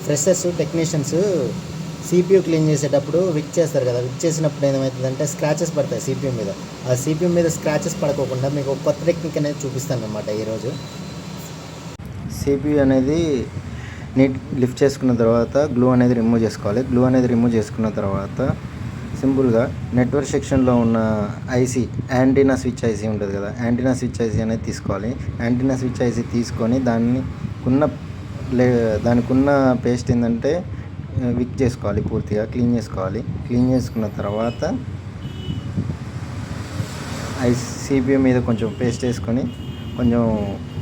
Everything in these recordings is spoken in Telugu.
ఫ్రెషర్స్ టెక్నీషియన్స్ సిపియూ క్లీన్ చేసేటప్పుడు విక్ చేస్తారు కదా, విక్ చేసినప్పుడు ఏమవుతుందంటే స్క్రాచెస్ పడతాయి సిపియూ మీద. ఆ సిపియూ మీద స్క్రాచెస్ పడకోకుండా మీకు ఒక కొత్త టెక్నిక్ అనేది చూపిస్తాను అనమాట ఈరోజు. సిపియూ అనేది నీట్ లిఫ్ట్ చేసుకున్న తర్వాత గ్లూ అనేది రిమూవ్ చేసుకోవాలి. గ్లూ అనేది రిమూవ్ చేసుకున్న తర్వాత సింపుల్గా నెట్వర్క్ సెక్షన్లో ఉన్న ఐసీ, యాంటీనా స్విచ్ ఐసీ ఉంటుంది కదా, యాంటీనా స్విచ్ ఐసీ అనేది తీసుకోవాలి. యాంటీనా స్విచ్ ఐసీ తీసుకొని దానికి ఉన్న పేస్ట్ ఏంటంటే విక్ చేసుకోవాలి, పూర్తిగా క్లీన్ చేసుకోవాలి. క్లీన్ చేసుకున్న తర్వాత సిపియూ మీద కొంచెం పేస్ట్ వేసుకొని కొంచెం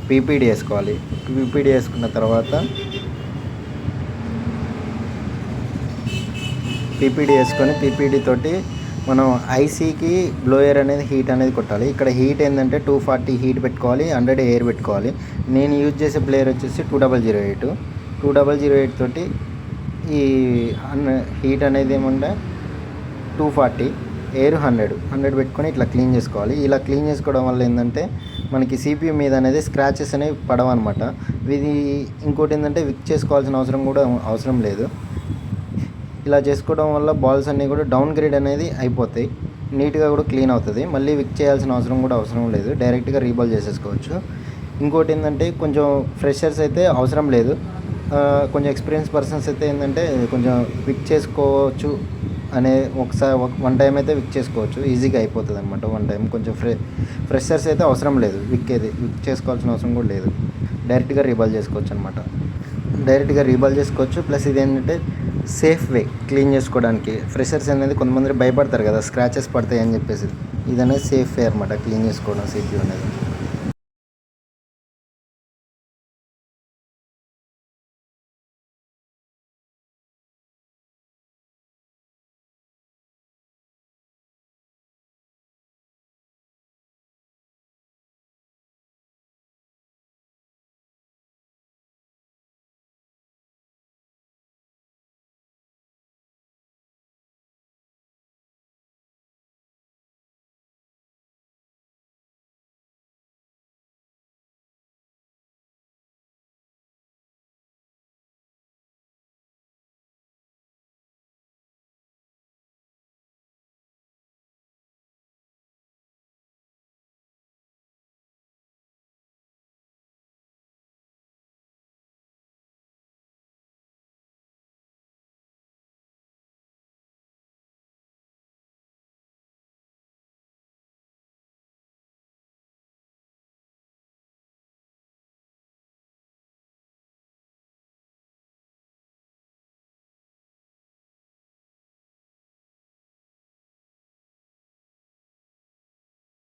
పీపీడీ వేసుకోవాలి. పీపీడీ వేసుకున్న తర్వాత పీపీడీ తోటి మనం ఐసీకి బ్లోయర్ అనేది హీట్ అనేది కొట్టాలి. ఇక్కడ హీట్ ఏంటంటే 240 హీట్ పెట్టుకోవాలి, 100 ఎయిర్ పెట్టుకోవాలి. నేను యూజ్ చేసే ప్లేయర్ వచ్చేసి 2008 తోటి ఈ హీట్ అనేది ఏమంటే 240, ఎయిర్ 100 పెట్టుకొని ఇట్లా క్లీన్ చేసుకోవాలి. ఇలా క్లీన్ చేసుకోవడం వల్ల ఏంటంటే మనకి సిపియూ మీద అనేది స్క్రాచెస్ అనేవి పడవన్నమాట. ఇది ఇంకోటి ఏంటంటే విక్ చేసుకోవాల్సిన అవసరం లేదు. ఇలా చేసుకోవడం వల్ల బాల్స్ అన్నీ కూడా డౌన్ గ్రేడ్ అనేది అయిపోతాయి, నీట్గా కూడా క్లీన్ అవుతుంది. మళ్ళీ విక్ చేయాల్సిన అవసరం లేదు, డైరెక్ట్గా రీబాల్ చేసేసుకోవచ్చు. ఇంకోటి ఏంటంటే కొంచెం ఫ్రెషర్స్ అయితే అవసరం లేదు, కొంచెం ఎక్స్పీరియన్స్ పర్సన్స్ అయితే ఏంటంటే కొంచెం విక్ చేసుకోవచ్చు అనే వన్ టైం అయితే విక్ చేసుకోవచ్చు, ఈజీగా అయిపోతుంది అనమాట. వన్ టైం కొంచెం ఫ్రెషర్స్ అయితే అవసరం లేదు, విక్ చేసుకోవాల్సిన అవసరం కూడా లేదు, డైరెక్ట్గా రీబాల్ చేసుకోవచ్చు అనమాట. ప్లస్ ఇది ఏంటంటే సేఫ్ వే క్లీన్ చేసుకోవడానికి. ఫ్రెషర్స్ అనేది కొంతమంది భయపడతారు కదా స్క్రాచెస్ పడతాయి అని చెప్పేసి, ఇది అనేది సేఫ్ వే అనమాట క్లీన్ చేసుకోవడం సిపియూ అనేది.